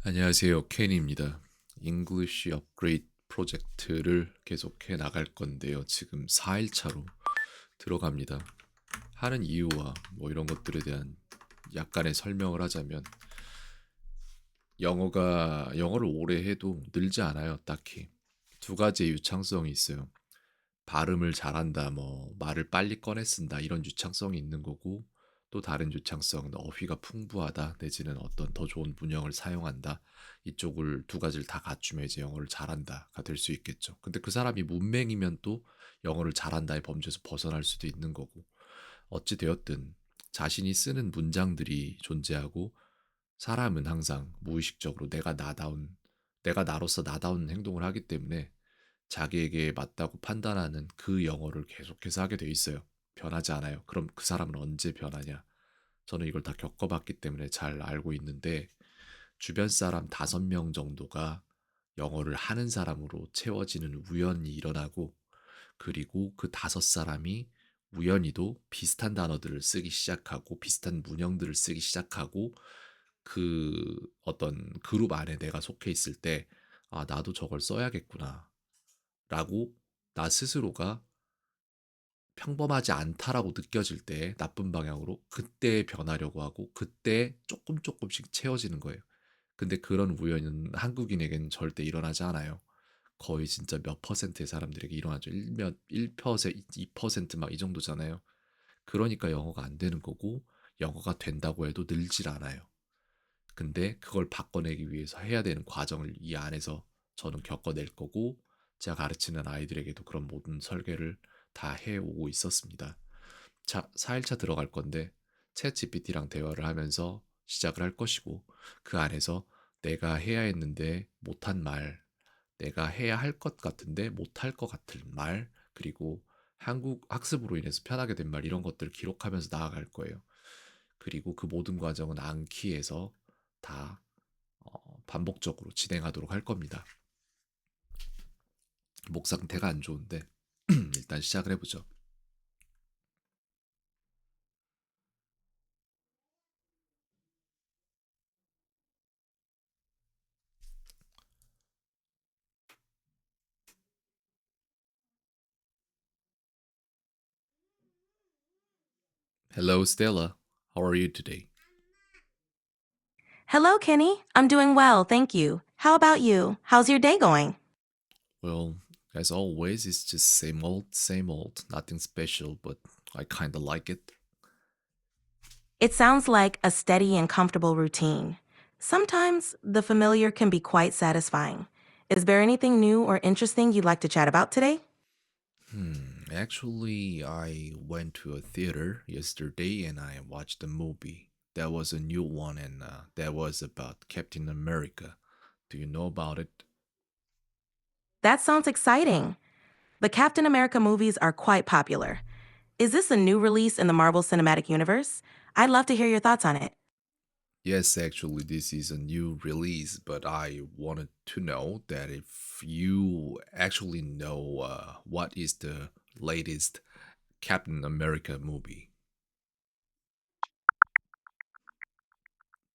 안녕하세요. 켄입니다. 잉글리시 업그레이드 프로젝트를 계속해 나갈 건데요. 지금 4일차로 들어갑니다. 하는 이유와 뭐 이런 것들에 대한 약간의 설명을 하자면 영어를 오래 해도 늘지 않아요. 딱히. 두 가지의 유창성이 있어요. 발음을 잘한다, 뭐 말을 빨리 꺼내 쓴다 이런 유창성이 있는 거고 또 다른 유창성, 어휘가 풍부하다 내지는 어떤 더 좋은 문형을 사용한다 이쪽을 두 가지를 다 갖추면 이제 영어를 잘한다가 될 수 있겠죠. 근데 그 사람이 문맹이면 또 영어를 잘한다의 범주에서 벗어날 수도 있는 거고 어찌 되었든 자신이 쓰는 문장들이 존재하고 사람은 항상 무의식적으로 내가 나로서 나다운 행동을 하기 때문에 자기에게 맞다고 판단하는 그 영어를 계속해서 하게 돼 있어요. 변하지 않아요. 그럼 그 사람은 언제 변하냐? 저는 이걸 다 겪어봤기 때문에 잘 알고 있는데 주변 사람 5명 정도가 영어를 하는 사람으로 채워지는 우연이 일어나고 그리고 그 5사람이 우연히도 비슷한 단어들을 쓰기 시작하고 비슷한 문형들을 쓰기 시작하고 그 어떤 그룹 안에 내가 속해 있을 때 아, 나도 저걸 써야겠구나. 라고 나 스스로가 평범하지 않다라고 느껴질 때 나쁜 방향으로 그때 변하려고 하고 그때 조금 조금씩 채워지는 거예요. 근데 그런 우연은 한국인에겐 절대 일어나지 않아요. 거의 진짜 몇 퍼센트의 사람들에게 일어나죠. 1%, 2%막 이 정도잖아요. 그러니까 영어가 안 되는 거고 영어가 된다고 해도 늘질 않아요. 근데 그걸 바꿔내기 위해서 해야 되는 과정을 이 안에서 저는 겪어낼 거고 제가 가르치는 아이들에게도 그런 모든 설계를 다 해오고 있었습니다. 자, 4일차 들어갈 건데 챗 GPT랑 대화를 하면서 시작을 할 것이고 그 안에서 내가 해야 했는데 못한 말, 내가 해야 할 것 같은데 못할 것 같은 말, 그리고 한국 학습으로 인해서 편하게 된 말 이런 것들을 기록하면서 나아갈 거예요. 그리고 그 모든 과정은 암키에서 다 반복적으로 진행하도록 할 겁니다. 목 상태가 안 좋은데 일단 시작을 해보죠. Hello, Stella. How are you today? Hello, Kenny. I'm doing well, thank you. How about you? How's your day going? Well, as always, it's just same old, nothing special, but I kinda like it. It sounds like a steady and comfortable routine. Sometimes the familiar can be quite satisfying. Is there anything new or interesting you'd like to chat about today? Actually, I went to a theater yesterday and I watched a movie. That was a new one and that was about Captain America. Do you know about it? That sounds exciting. The Captain America movies are quite popular. Is this a new release in the Marvel Cinematic Universe? I'd love to hear your thoughts on it. Yes, actually, this is a new release, but I wanted to know that if you actually know what is the latest Captain America movie.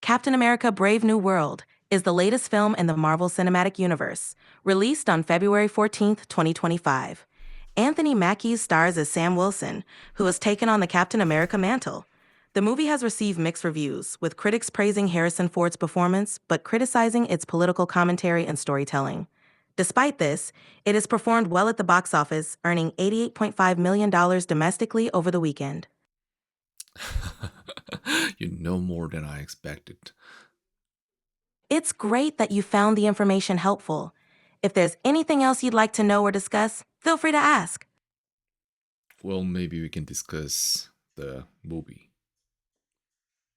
Captain America Brave New World is the latest film in the Marvel Cinematic Universe, released on February 14th, 2025. Anthony Mackie stars as Sam Wilson, who has taken on the Captain America mantle. The movie has received mixed reviews, with critics praising Harrison Ford's performance but criticizing its political commentary and storytelling. Despite this, it has performed well at the box office, earning $88.5 million domestically over the weekend. You know more than I expected. It's great that you found the information helpful. If there's anything else you'd like to know or discuss, feel free to ask. Well, maybe we can discuss the movie.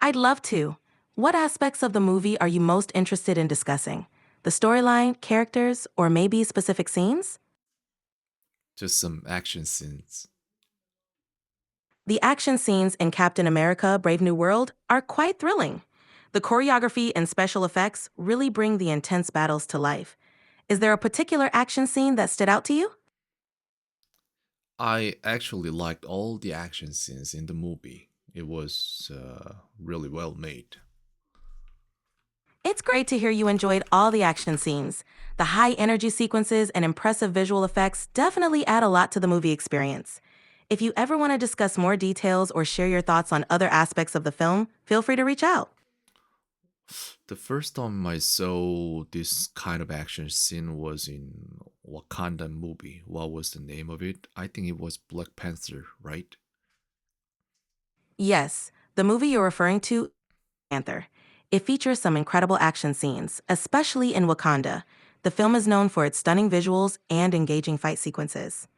I'd love to. What aspects of the movie are you most interested in discussing? The storyline, characters, or maybe specific scenes? Just some action scenes. The action scenes in Captain America Brave New World are quite thrilling. The choreography and special effects really bring the intense battles to life. Is there a particular action scene that stood out to you? I actually liked all the action scenes in the movie. It was really well made. It's great to hear you enjoyed all the action scenes. The high energy sequences and impressive visual effects definitely add a lot to the movie experience. If you ever want to discuss more details or share your thoughts on other aspects of the film, feel free to reach out. The first time I saw this kind of action scene was in Wakanda movie. What was the name of it? I think it was Black Panther, right? Yes, the movie you're referring to, Panther. It features some incredible action scenes, especially in Wakanda. The film is known for its stunning visuals and engaging fight sequences.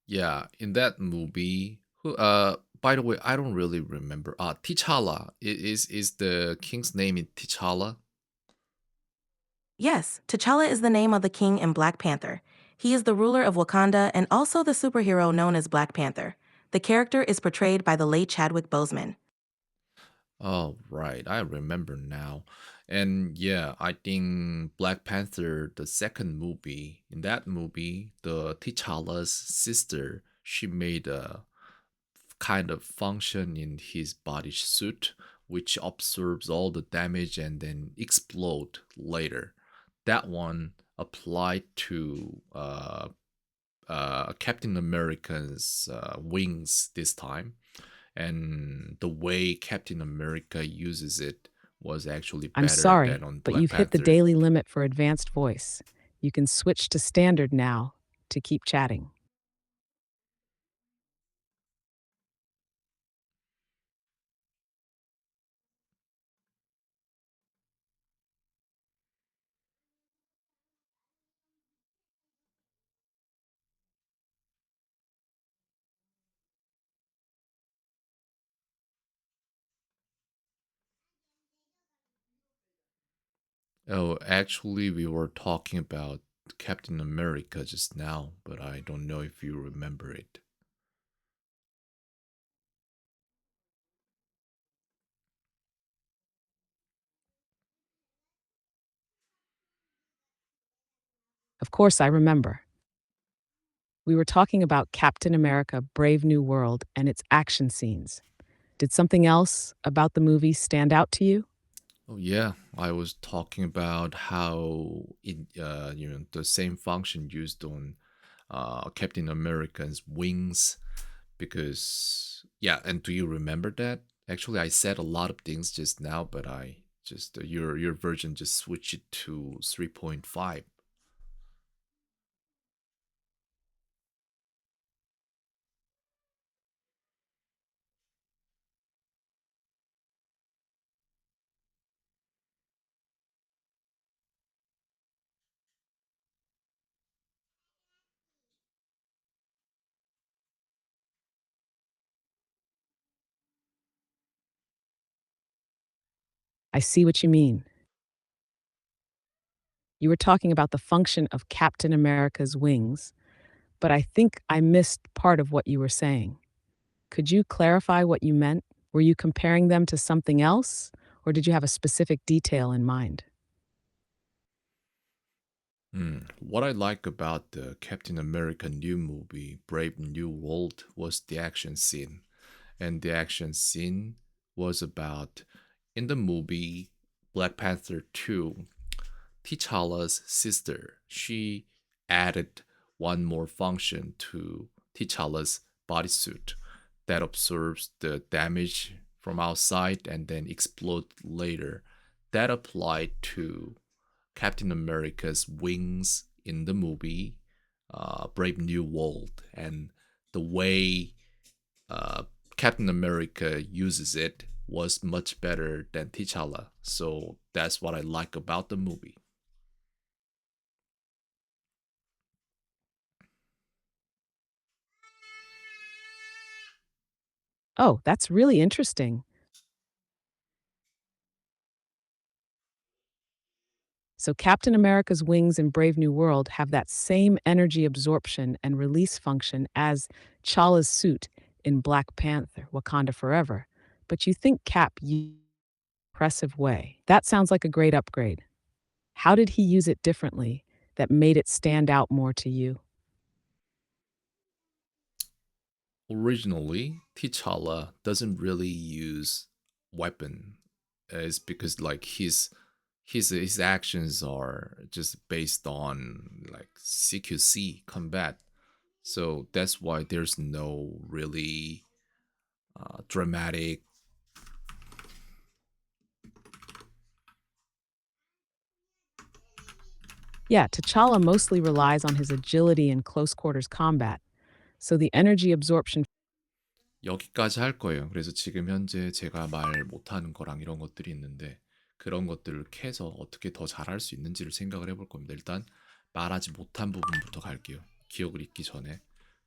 Yeah, in that movie, who by the way, I don't really remember. T'Challa is the king's name in T'Challa? Yes, T'Challa is the name of the king in Black Panther. He is the ruler of Wakanda and also the superhero known as Black Panther. The character is portrayed by the late Chadwick Boseman. Oh, right. I remember now. And yeah, I think Black Panther, the second movie, in that movie, the T'Challa's sister, she made a kind of function in his body suit, which absorbs all the damage and then explode later. That one applied to Captain America's wings this time, and the way Captain America uses it was actually I'm better than sorry, on but Black you've hit the Panther. daily limit for advanced voice. You can switch to standard now to keep chatting. Oh, actually, we were talking about Captain America just now, but I don't know if you remember it. Of course, I remember. We were talking about Captain America Brave New World and its action scenes. Did something else about the movie stand out to you? Oh yeah, I was talking about how the same function used on Captain America's wings, because yeah, and do you remember that? Actually, I said a lot of things just now, but I just your version just switched it to 3.5. I see what you mean. You were talking about the function of Captain America's wings, but I think I missed part of what you were saying. Could you clarify what you meant? Were you comparing them to something else, or did you have a specific detail in mind? What I like about the Captain America new movie, Brave New World, was the action scene. And the action scene was about, in the movie Black Panther 2, T'Challa's sister, she added one more function to T'Challa's bodysuit that absorbs the damage from outside and then explode later. That applied to Captain America's wings in the movie Brave New World, and the way uh, Captain America uses it was much better than T'Challa. So that's what I like about the movie. Oh, that's really interesting. So, Captain America's wings in Brave New World have that same energy absorption and release function as Chala's suit in Black Panther, Wakanda Forever. But you think Cap used it in an impressive way. That sounds like a great upgrade. How did he use it differently that made it stand out more to you? Originally, T'Challa doesn't really use weapon. is because like his actions are just based on like CQC combat. So that's why there's no really dramatic. Yeah, T'Challa mostly relies on his agility in close quarters combat, so the energy absorption. 여기까지 할 거예요. 그래서 지금 현재 제가 말 못하는 거랑 이런 것들이 있는데 그런 것들을 캐서 어떻게 더 잘할 수 있는지를 생각을 해볼 겁니다. 일단 말하지 못한 부분부터 갈게요. 기억을 잊기 전에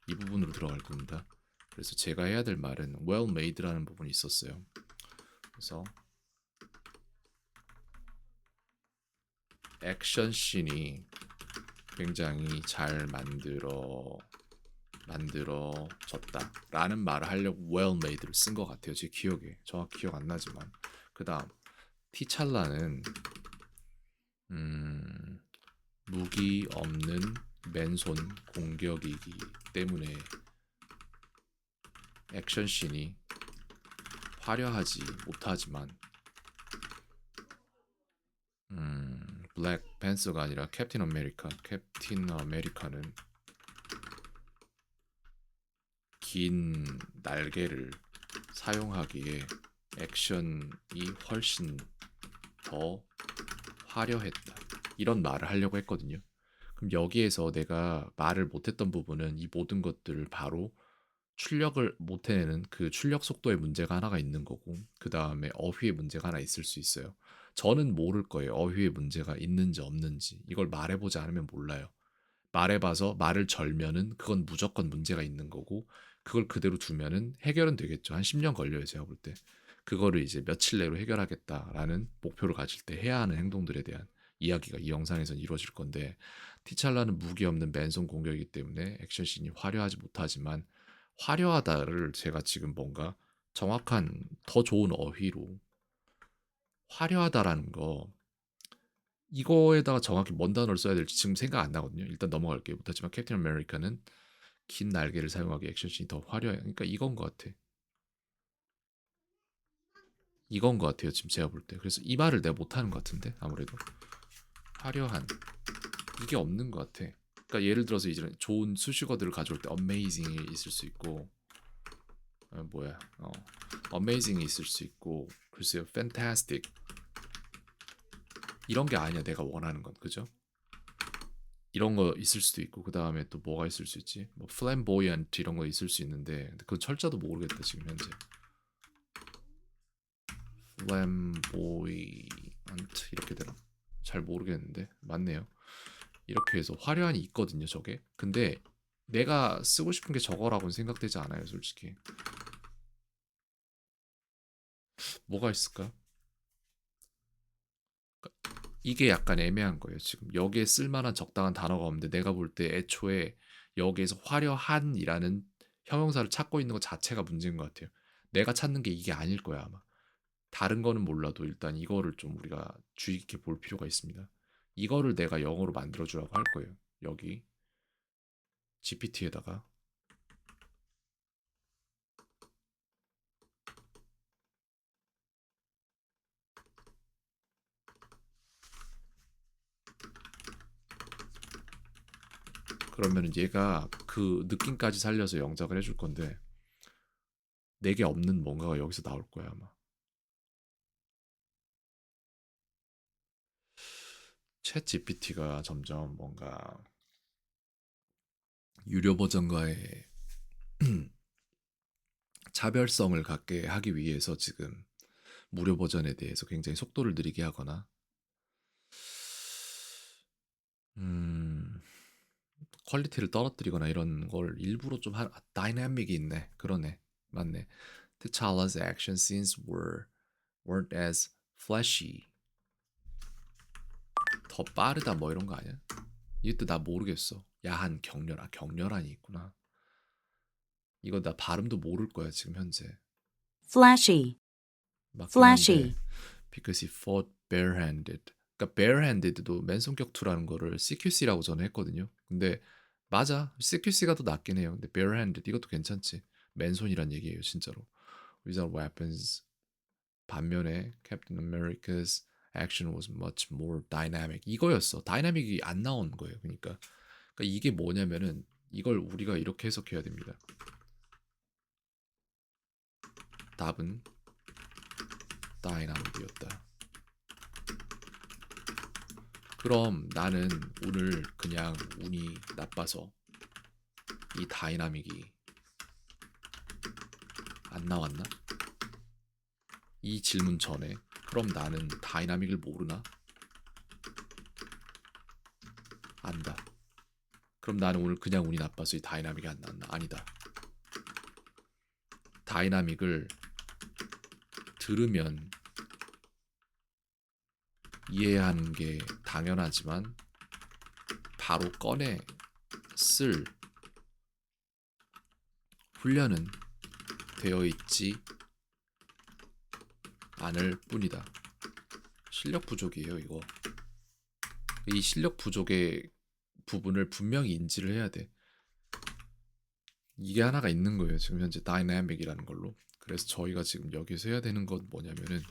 이 부분으로 들어갈 겁니다. 그래서 제가 해야 될 말은 well made라는 부분이 있었어요. 그래서 액션 씬이 굉장히 잘 만들어졌다라는 말을 하려고 well made를 쓴 것 같아요. 제 기억에 정확히 기억 안 나지만 그 다음 티찰라는 무기 없는 맨손 공격이기 때문에 액션씬이 화려하지 못하지만 블랙 팬서가 아니라 캡틴 아메리카는 긴 날개를 사용하기에 액션이 훨씬 더 화려했다. 이런 말을 하려고 했거든요. 그럼 여기에서 내가 말을 못했던 부분은 이 모든 것들을 바로 출력을 못해내는 그 출력 속도의 문제가 하나가 있는 거고 그 다음에 어휘의 문제가 하나 있을 수 있어요. 저는 모를 거예요. 어휘의 문제가 있는지 없는지. 이걸 말해보지 않으면 몰라요. 말해봐서 말을 절면은 그건 무조건 문제가 있는 거고 그걸 그대로 두면은 해결은 되겠죠. 한 10년 걸려요. 제가 볼 때. 그거를 이제 며칠 내로 해결하겠다라는 목표를 가질 때 해야 하는 행동들에 대한 이야기가 이 영상에선 이루어질 건데 티찰라는 무기 없는 맨손 공격이기 때문에 액션씬이 화려하지 못하지만 화려하다를 제가 지금 뭔가 정확한 더 좋은 어휘로 화려하다라는 거 이거에다가 정확히 뭔 단어를 써야 될지 지금 생각 안 나거든요. 일단 넘어갈게요. 못하지만 캡틴 아메리카는 긴 날개를 사용하기 액션씬이 더 화려해. 그러니까 이건 것 같아. 이건 것 같아요. 지금 제가 볼 때. 그래서 이 말을 내가 못하는 것 같은데 아무래도 화려한 이게 없는 것 같아. 그러니까 예를 들어서 이제 좋은 수식어들을 가져올 때 amazing이 있을 수 있고 amazing이 있을 수 있고 글쎄요 fantastic 이런 게 아니야 내가 원하는 건 그죠? 이런 거 있을 수도 있고 그 다음에 또 뭐가 있을 수 있지? 뭐 flamboyant 이런 거 있을 수 있는데 그건 철자도 모르겠다 지금 현재. flamboyant 이렇게 되나? 잘 모르겠는데 맞네요. 이렇게 해서 화려한이 있거든요 저게. 근데 내가 쓰고 싶은 게 저거라고는 생각되지 않아요 솔직히. 뭐가 있을까? 이게 약간 애매한 거예요 지금. 여기에 쓸만한 적당한 단어가 없는데 내가 볼 때 애초에 여기에서 화려한이라는 형용사를 찾고 있는 것 자체가 문제인 것 같아요. 내가 찾는 게 이게 아닐 거야 아마. 다른 거는 몰라도 일단 이거를 좀 우리가 주의 깊게 볼 필요가 있습니다. 이거를 내가 영어로 만들어 주라고 할 거예요. 여기 GPT에다가. 그러면은 얘가 그 느낌까지 살려서 영작을 해줄 건데 내게 없는 뭔가가 여기서 나올 거야 아마. 챗 GPT가 점점 뭔가 유료 버전과의 차별성을 갖게 하기 위해서 지금 무료 버전에 대해서 굉장히 속도를 느리게 하거나 음, 퀄리티를 떨어뜨리거나 이런 걸 일부러 좀 다이나믹이 있네. 그러네. 맞네. T'Challa's action scenes weren't as flashy. 더 빠르다 뭐 이런 거 아니야? 이것도 나 모르겠어. 야한, 격렬한이 있구나. 이거 나 발음도 모를 거야 지금 현재. Flashy. 맞긴 Flashy. 한데 because he fought barehanded. 그러니까 barehanded도 맨손 격투라는 거를 CQC라고 저는 했거든요. 근데 맞아. CQC가 더 낫긴 해요. 근데 barehanded 이것도 괜찮지. 맨손이란 얘기예요, 진짜로. Without weapons 반면에 Captain America's action was much more dynamic. 이거였어. 다이나믹이 안 나온 거예요. 그러니까 이게 뭐냐면은 이걸 우리가 이렇게 해석해야 됩니다. 답은 다이나믹이었다. 그럼 나는 오늘 그냥 운이 나빠서 이 다이나믹이 안 나왔나? 이 질문 전에 그럼 나는 다이나믹을 모르나? 안다. 그럼 나는 오늘 그냥 운이 나빠서 이 다이나믹이 안 나왔나? 아니다. 다이나믹을 들으면 이해하는 게 당연하지만 바로 꺼내 쓸 훈련은 되어 있지 않을 뿐이다. 실력 부족이에요, 이거. 이 실력 부족의 부분을 분명히 인지를 해야 돼. 이게 하나가 있는 거예요. 지금 현재 다이나믹이라는 걸로. 그래서 저희가 지금 여기서 해야 되는 건 뭐냐면은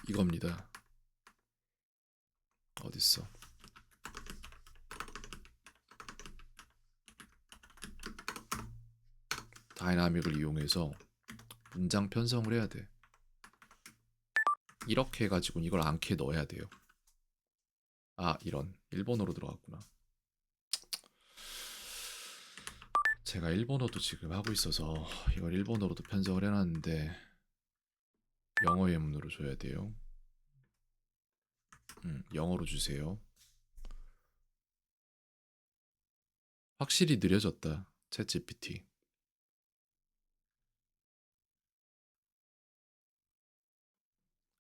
이겁니다. 어딨어? 다이나믹을 이용해서 문장 편성을 해야 돼. 이렇게 해가지고 이걸 앙키에 넣어야 돼요. 아, 이런 일본어로 들어갔구나. 제가 일본어도 지금 하고 있어서 이걸 일본어로도 편성을 해놨는데 영어 예문으로 줘야 돼요. 영어로 주세요. 확실히 느려졌다. 챗 GPT.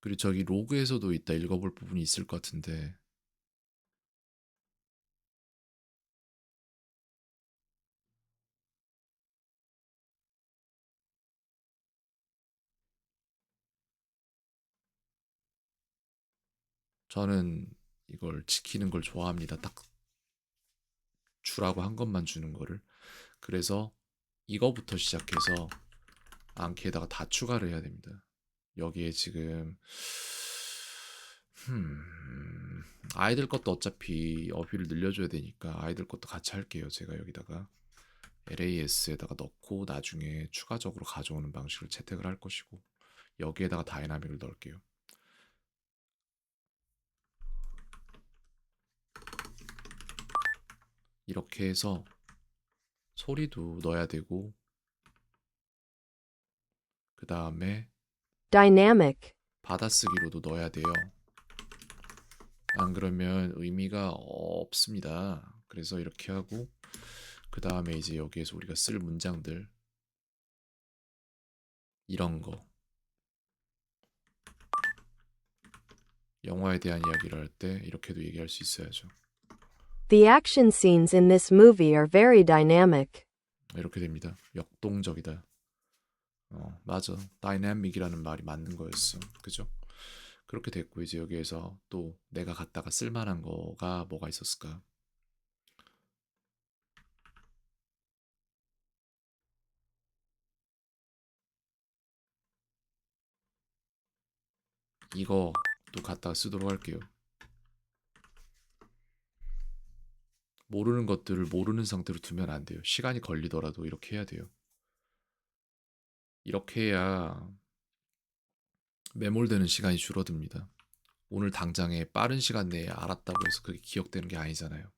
그리고 저기 로그에서도 이따 읽어볼 부분이 있을 것 같은데 저는 이걸 지키는 걸 좋아합니다. 딱 주라고 한 것만 주는 거를. 그래서 이거부터 시작해서 앙키에다가 다 추가를 해야 됩니다. 여기에 지금 아이들 것도 어차피 어휘를 늘려줘야 되니까 아이들 것도 같이 할게요. 제가 여기다가 LAS에다가 넣고 나중에 추가적으로 가져오는 방식을 채택을 할 것이고 여기에다가 다이나믹을 넣을게요. 이렇게 해서 소리도 넣어야 되고 그 다음에 dynamic, 받아쓰기로도 넣어야 돼요. 안 그러면 의미가 없습니다. 그래서 이렇게 하고 그 다음에 이제 여기에서 우리가 쓸 문장들 이런 거 영화에 대한 이야기를 할 때 이렇게도 얘기할 수 있어야죠. the action scenes in this movie are very dynamic. 이렇게 됩니다. 역동적이다. 맞아. 다이내믹이라는 말이 맞는 거였어. 그죠? 그렇게 됐고 이제 여기에서 또 내가 갖다가 쓸만한 거가 뭐가 있었을까? 이거 또 갖다가 쓰도록 할게요. 모르는 것들을 모르는 상태로 두면 안 돼요. 시간이 걸리더라도 이렇게 해야 돼요. 이렇게 해야 매몰되는 시간이 줄어듭니다. 오늘 당장에 빠른 시간 내에 알았다고 해서 그게 기억되는 게 아니잖아요.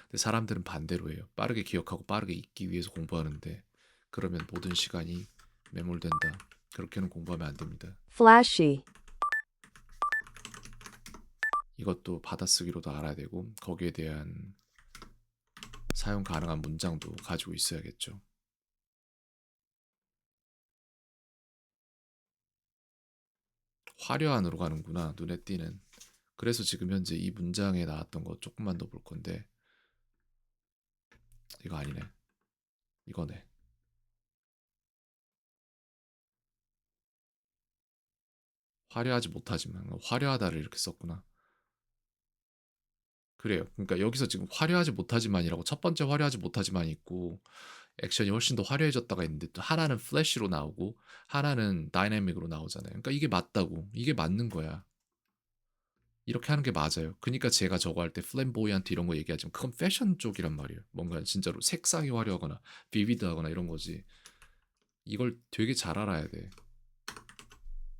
근데 사람들은 반대로 해요. 빠르게 기억하고 빠르게 잊기 위해서 공부하는데 그러면 모든 시간이 매몰된다. 그렇게는 공부하면 안 됩니다. Flashy, 이것도 받아쓰기로도 알아야 되고 거기에 대한 사용 가능한 문장도 가지고 있어야겠죠. 화려한으로 가는구나. 눈에 띄는. 그래서 지금 현재 이 문장에 나왔던 거 조금만 더 볼 건데 이거 아니네. 이거네. 화려하지 못하지만 화려하다를 이렇게 썼구나. 그래요. 그러니까 여기서 지금 화려하지 못하지만이라고 첫 번째 화려하지 못하지만이 있고 액션이 훨씬 더 화려해졌다가 있는데 또 하나는 플래시로 나오고 하나는 다이내믹으로 나오잖아요. 그러니까 이게 맞다고. 이게 맞는 거야. 이렇게 하는 게 맞아요. 그니까 제가 저거 할 때 플램보이안트 이런 거 얘기하지만 그건 패션 쪽이란 말이에요. 뭔가 진짜로 색상이 화려하거나 비비드하거나 이런 거지. 이걸 되게 잘 알아야 돼.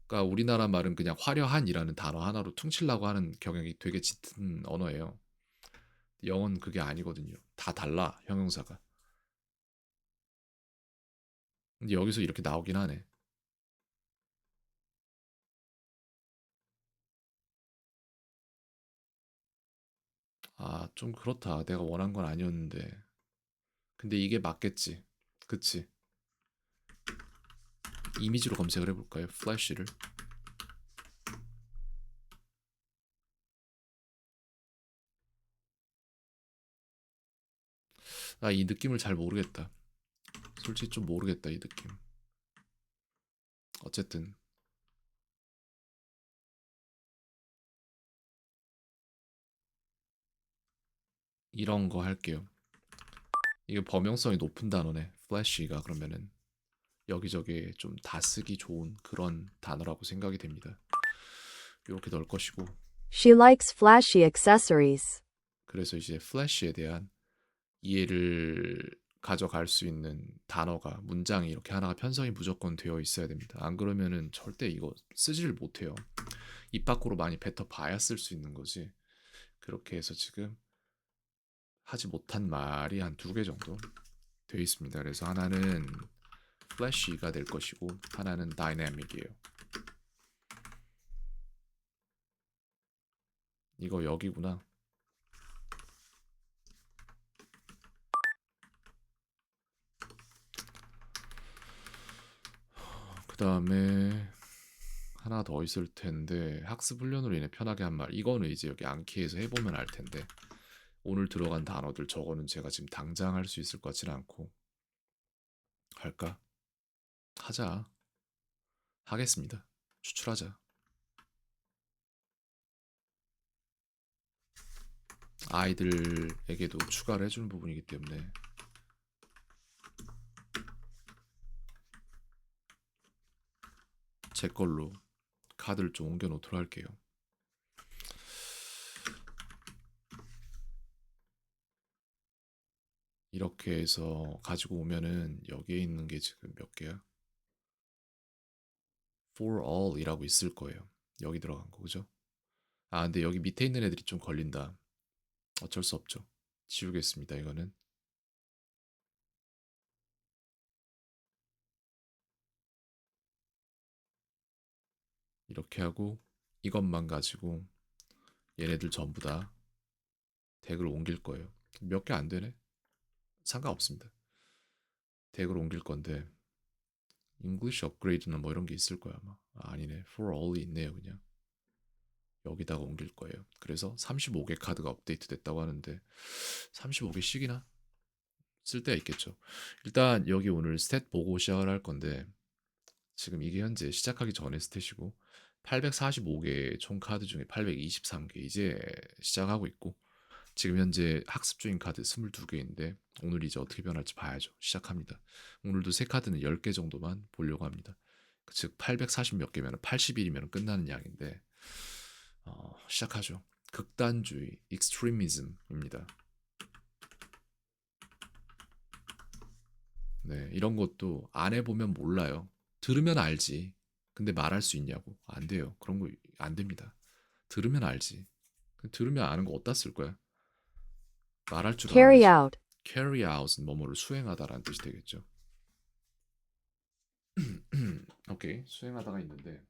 그러니까 우리나라 말은 그냥 화려한이라는 단어 하나로 퉁치려고 하는 경향이 되게 짙은 언어예요. 영어는 그게 아니거든요. 다 달라, 형용사가. 근데 여기서 이렇게 나오긴 하네. 아, 좀 그렇다. 내가 원한 건 아니었는데. 근데 이게 맞겠지. 그치? 이미지로 검색을 해볼까요? 플래시를. 아, 이 느낌을 잘 모르겠다. 솔직히 좀 모르겠다, 이 느낌. 어쨌든 이런 거 할게요. 이게 범용성이 높은 단어네. 플래시가 그러면은 여기저기 좀 다 쓰기 좋은 그런 단어라고 생각이 됩니다. 이렇게 넣을 것이고 She likes flashy accessories. 그래서 이제 플래시에 대한 이해를 가져갈 수 있는 단어가 문장이 이렇게 하나가 편성이 무조건 되어 있어야 됩니다. 안 그러면은 절대 이거 쓰지를 못해요. 입 밖으로 많이 뱉어봐야 쓸 수 있는 거지. 그렇게 해서 지금 하지 못한 말이 한 2개 정도 되어 있습니다. 그래서 하나는 플래시가 될 것이고 하나는 다이내믹이에요. 이거 여기구나. 그 다음에 하나 더 있을 텐데 학습 훈련으로 인해 편하게 한 말. 이거는 이제 여기 암기해서 해보면 알 텐데 오늘 들어간 단어들 저거는 제가 지금 당장 할 수 있을 것 같지는 않고 할까? 하자. 하겠습니다. 추출하자. 아이들에게도 추가를 해주는 부분이기 때문에 제 걸로 카드를 좀 옮겨 놓도록 할게요. 이렇게 해서 가지고 오면은 여기에 있는 게 지금 몇 개야? For all이라고 있을 거예요. 여기 들어간 거 그죠? 아 근데 여기 밑에 있는 애들이 좀 걸린다. 어쩔 수 없죠. 지우겠습니다. 이거는 이렇게 하고 이것만 가지고 얘네들 전부 다 덱을 옮길 거예요. 몇 개 안 되네? 상관없습니다. 덱을 옮길 건데 English 업그레이드나 뭐 이런 게 있을 거야 아마. 아, 아니네. For all이 있네요 그냥. 여기다가 옮길 거예요. 그래서 35개 카드가 업데이트 됐다고 하는데 35개씩이나 쓸 때가 있겠죠. 일단 여기 오늘 스탯 보고 시작을 할 건데 지금 이게 현재 시작하기 전에 스탯이고 845개 총 카드 중에 823개 이제 시작하고 있고 지금 현재 학습 중인 카드 22개인데 오늘 이제 어떻게 변할지 봐야죠. 시작합니다. 오늘도 새 카드는 10개 정도만 보려고 합니다. 즉 840 몇 개면 80일이면 끝나는 양인데 시작하죠. 극단주의, 익스트리미즘입니다. 네, 이런 것도 안 해보면 몰라요. 들으면 알지. 근데 말할 수 있냐고. 안 돼요. 그런 거 안 됩니다. 들으면 알지. 들으면 아는 거 어디다 쓸 거야? 말할 줄 Carry 알아야지. out. carry out은 뭐뭐를 수행하다라는 뜻이 되겠죠. 오케이. 수행하다가 있는데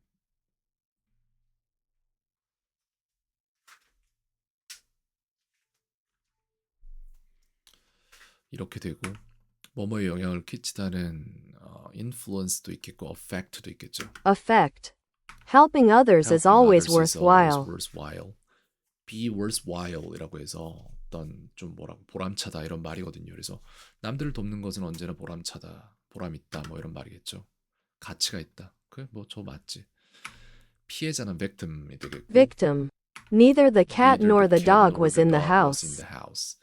이렇게 되고 뭐뭐에 영향을 끼치다는 influence도 있겠고 affect도 있겠죠. Affect. Helping others is Helping always others is always worthwhile. worthwhile. Be worthwhile이라고 해서 어떤 좀 뭐라고 보람차다 이런 말이거든요. 그래서 남들을 돕는 것은 언제나 보람차다, 보람 있다 뭐 이런 말이겠죠. 가치가 있다. 그래 뭐 저 맞지. 피해자는 victim이 되겠고 Victim. Neither the cat neither nor the the cat dog nor was the in the dog was in house. the house.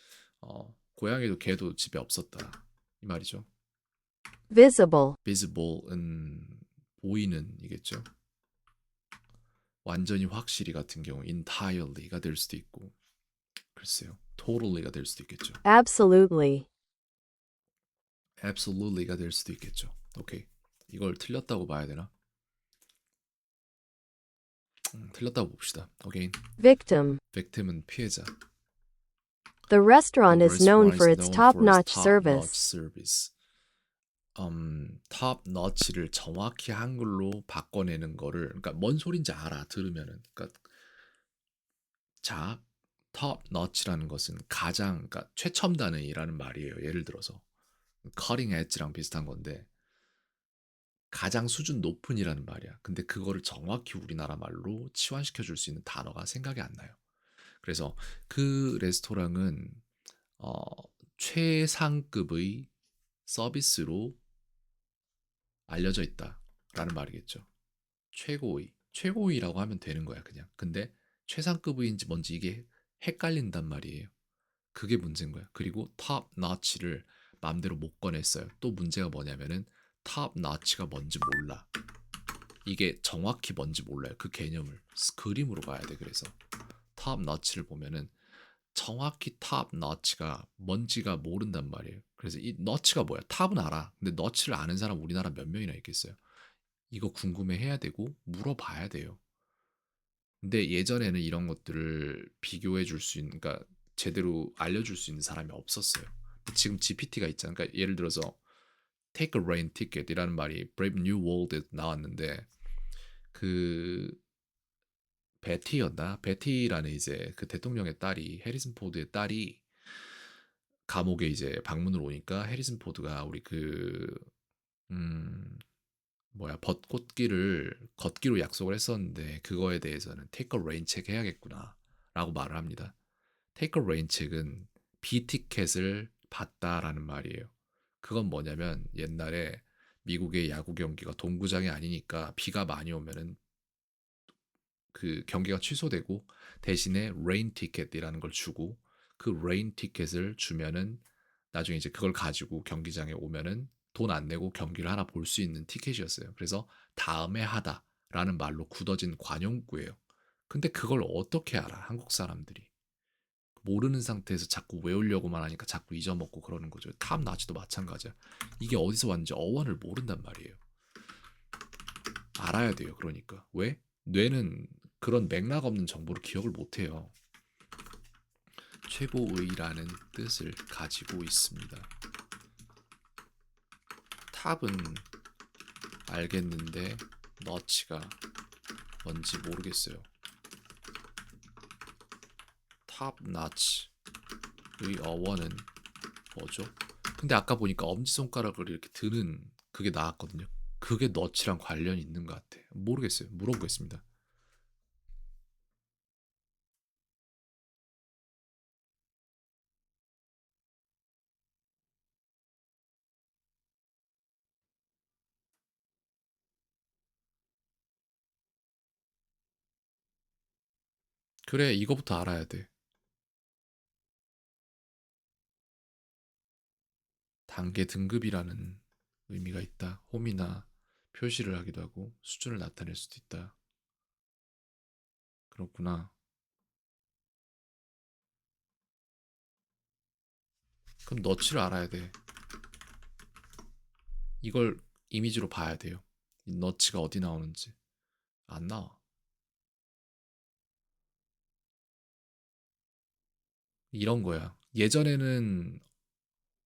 고양이도 개도 집에 없었다. 이 말이죠. visible, visible은 보이는 이겠죠. 완전히 확실히 같은 경우 entirely가 될 수도 있고 글쎄요. totally가 될 수도 있겠죠. absolutely, absolutely가 될 수도 있겠죠. 오케이. 이걸 틀렸다고 봐야 되나? 틀렸다고 봅시다. Again, victim. victim은 피해자. The restaurant The is known restaurant for is its known for its top-notch top-notch service. service. top notch를 정확히 한글로 바꿔내는 거를, 그러니까 뭔 소린지 알아 들으면은. 그러니까 자, top notch라는 것은 가장, 그러니까 최첨단의라는 말이에요. 예를 들어서 cutting edge랑 비슷한 건데 가장 수준 높은이라는 말이야. 근데 그거를 정확히 우리나라 말로 치환시켜 줄 수 있는 단어가 생각이 안 나요. 그래서 그 레스토랑은 어, 최상급의 서비스로 알려져 있다라는 말이겠죠. 최고의라고 하면 되는 거야 그냥. 근데 최상급의인지 뭔지 이게 헷갈린단 말이에요. 그게 문제인 거야. 그리고 top notch를 마음대로 못 꺼냈어요. 또 문제가 뭐냐면은 top notch가 뭔지 몰라. 이게 정확히 뭔지 몰라요. 그 개념을 그림으로 봐야 돼. 그래서 top notch를 보면은 정확히 top notch가 뭔지가 모른단 말이에요. 그래서 이 notch가 뭐야? 탑은 알아. 근데 notch를 아는 사람 우리나라 몇 명이나 있겠어요? 이거 궁금해해야 되고 물어봐야 돼요. 근데 예전에는 이런 것들을 비교해 줄 수 있는, 그러니까 제대로 알려줄 수 있는 사람이 없었어요. 지금 GPT가 있잖아. 그러니까 예를 들어서 take a rain ticket이라는 말이 Brave New World에 나왔는데 그 베티였나? 베티라는 이제 그 대통령의 딸이, 해리슨 포드의 딸이 감옥에 이제 방문을 오니까 해리슨 포드가 우리 음, 벚꽃길을 걷기로 약속을 했었는데 그거에 대해서는 take a rain check 해야겠구나라고 말을 합니다. take a rain check은 비티켓을 봤다라는 말이에요. 그건 뭐냐면 옛날에 미국의 야구 경기가 동구장이 아니니까 비가 많이 오면은 그 경기가 취소되고 대신에 레인 티켓이라는 걸 주고 그 레인 티켓을 주면은 나중에 이제 그걸 가지고 경기장에 오면은 돈 안 내고 경기를 하나 볼 수 있는 티켓이었어요. 그래서 다음에 하다라는 말로 굳어진 관용구예요. 근데 그걸 어떻게 알아? 한국 사람들이. 모르는 상태에서 자꾸 외우려고만 하니까 자꾸 잊어먹고 그러는 거죠. 탑 나치도 마찬가지야. 이게 어디서 왔는지 어원을 모른단 말이에요. 알아야 돼요. 그러니까. 왜? 뇌는 그런 맥락 없는 정보를 기억을 못해요. 최고의라는 뜻을 가지고 있습니다. 탑은 알겠는데 너치가 뭔지 모르겠어요. 탑 나치의 어원은 뭐죠? 근데 아까 보니까 엄지손가락을 이렇게 드는 그게 나왔거든요. 그게 너치랑 관련이 있는 것 같아. 모르겠어요. 물어보겠습니다. 그래, 이거부터 알아야 돼. 단계 등급이라는 의미가 있다. 홈이나 표시를 하기도 하고 수준을 나타낼 수도 있다. 그렇구나. 그럼 너치를 알아야 돼. 이걸 이미지로 봐야 돼요. 이 너치가 어디 나오는지. 안 나와. 이런 거야. 예전에는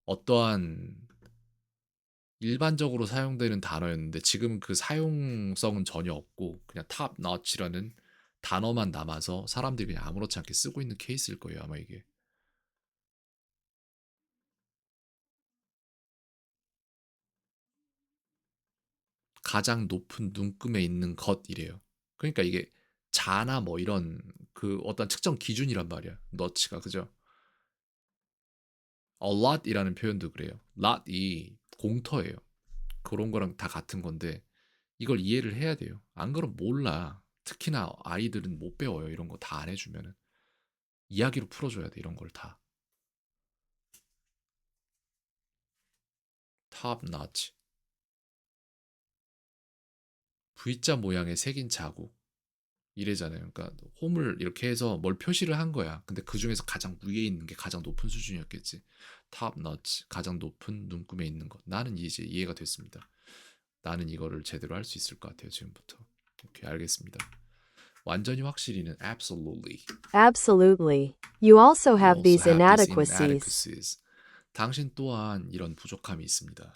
어떠한 일반적으로 사용되는 단어였는데 지금은 그 사용성은 전혀 없고 그냥 top notch라는 단어만 남아서 사람들이 그냥 아무렇지 않게 쓰고 있는 케이스일 거예요. 아마 이게. 가장 높은 눈금에 있는 것이래요. 그러니까 이게 자나 뭐 이런 그 어떤 측정 기준이란 말이야. 너치가 그죠? A lot이라는 표현도 그래요. lot이 공터예요. 그런 거랑 다 같은 건데 이걸 이해를 해야 돼요. 안 그럼 몰라. 특히나 아이들은 못 배워요. 이런 거 다 안 해주면은 이야기로 풀어줘야 돼. 이런 걸 다. top notch. V자 모양의 새긴 자국. 이래잖아요. 그러니까 홈을 이렇게 해서 뭘 표시를 한 거야. 근데 그 중에서 가장 위에 있는 게 가장 높은 수준이었겠지. top notch, 가장 높은 눈금에 있는 것. 나는 이제 이해가 됐습니다. 나는 이거를 제대로 할 수 있을 것 같아요. 지금부터. 오케이, 알겠습니다. 완전히 확실히는 absolutely. Absolutely. You also You have also these have these inadequacies. inadequacies. 당신 또한 이런 부족함이 있습니다.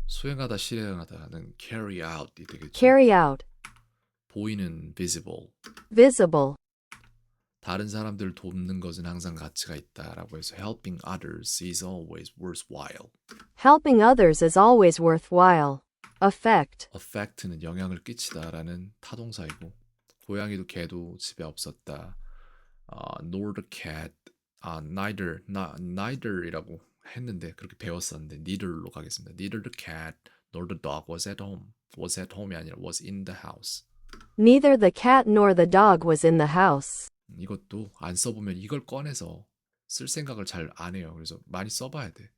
수행하다, 실행하다는 carry out이 되겠죠. Carry out. 보이는 visible. Visible. 다른 사람들을 돕는 것은 항상 가치가 있다라고 해서 helping others is always worthwhile. Helping others is always worthwhile. Affect. affect는 영향을 끼치다라는 타동사이고 고양이도 개도 집에 없었다. nor the cat, neither이라고 했는데 그렇게 배웠었는데 neither로 가겠습니다. Neither the cat nor the dog was at home. was at home이 아니라 was in the house. Neither the cat nor the dog was in the house. 이것도 안 써보면 이걸 꺼내서 쓸 생각을 잘 안 해요. 그래서 많이 써봐야 돼.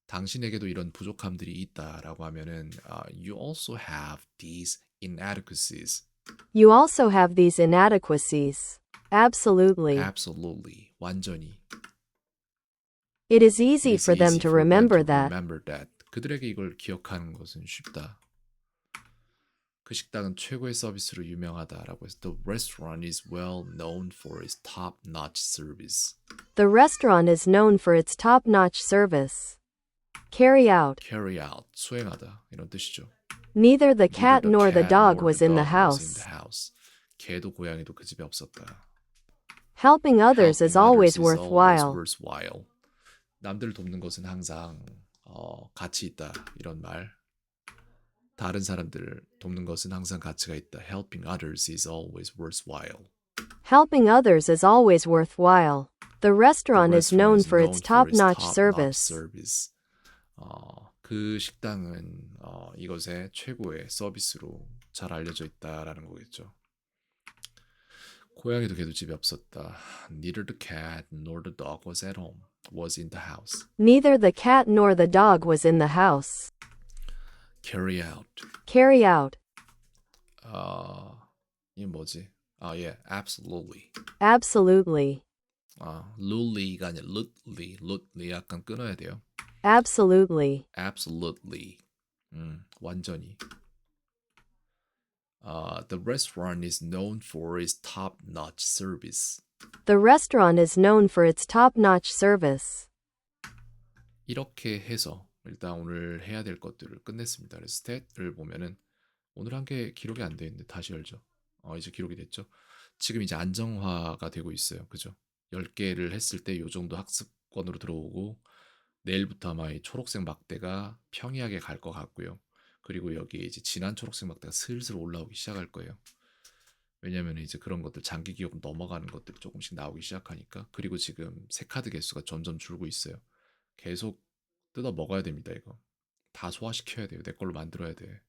당신에게도 이런 부족함들이 있다라고 하면은 you also have these inadequacies. You also have these inadequacies. Absolutely. Absolutely. 완전히. It is easy It is for them easy to for them remember to that. remember that. 그들에게 이걸 기억하는 것은 쉽다. 그 식당은 최고의 서비스로 유명하다라고 해서 The restaurant is well known for its top-notch service. The restaurant is known for its top-notch service. Carry out. Carry out, 수행하다 이런 뜻이죠. Neither the cat Neither nor the cat dog nor was the in the dog was in house. the house. 개도 고양이도 그 집에 없었다. Helping others is Helping always others is worthwhile. always worthwhile. 남들을 돕는 것은 항상 가치 있다 이런 말. 다른 사람들을 돕는 것은 항상 가치가 있다. Helping others is always worthwhile. Helping others is always worthwhile. The restaurant is known for its top-notch service. 그 식당은 이것의 최고의 서비스로 잘 알려져 있다라는 거겠죠. 고양이도 개도 집에 없었다. Neither the cat nor the dog was at home. Was in the house. Neither the cat nor the dog was in the house. Carry out. Carry out. 이게 뭐지? 예, absolutely. Absolutely. lully가 아니라 lutly 약간 끊어야 돼요. Absolutely. Absolutely. 완전히. The restaurant is known for its top-notch service. The restaurant is known for its top-notch service. 이렇게 해서 일단 오늘 해야 될 것들을 끝냈습니다. 그래서 스탯을 보면은 오늘 한 게 기록이 안 돼 있는데 다시 열죠. 이제 기록이 됐죠. 지금 이제 안정화가 되고 있어요. 그죠? 10개를 했을 때 요 정도 학습권으로 들어오고 내일부터 아마 이 초록색 막대가 평이하게 갈 것 같고요. 그리고 여기에 이제 진한 초록색 막대가 슬슬 올라오기 시작할 거예요. 왜냐면 이제 그런 것들 장기 기억 넘어가는 것들이 조금씩 나오기 시작하니까. 그리고 지금 새 카드 개수가 점점 줄고 있어요. 계속 뜯어 먹어야 됩니다. 이거 다 소화시켜야 돼요. 내 걸로 만들어야 돼.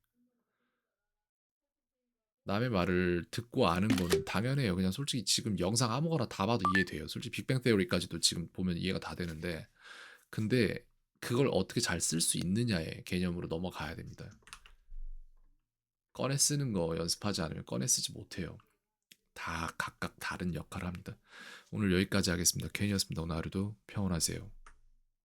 남의 말을 듣고 아는 거는 당연해요. 그냥 솔직히 지금 영상 아무거나 다 봐도 이해돼요. 솔직히 빅뱅 테오리까지도 지금 보면 이해가 다 되는데 근데 그걸 어떻게 잘 쓸 수 있느냐의 개념으로 넘어가야 됩니다. 꺼내 쓰는 거 연습하지 않으면 꺼내 쓰지 못해요. 다 각각 다른 역할을 합니다. 오늘 여기까지 하겠습니다. 캔이었습니다. 오늘 하루도 평온하세요.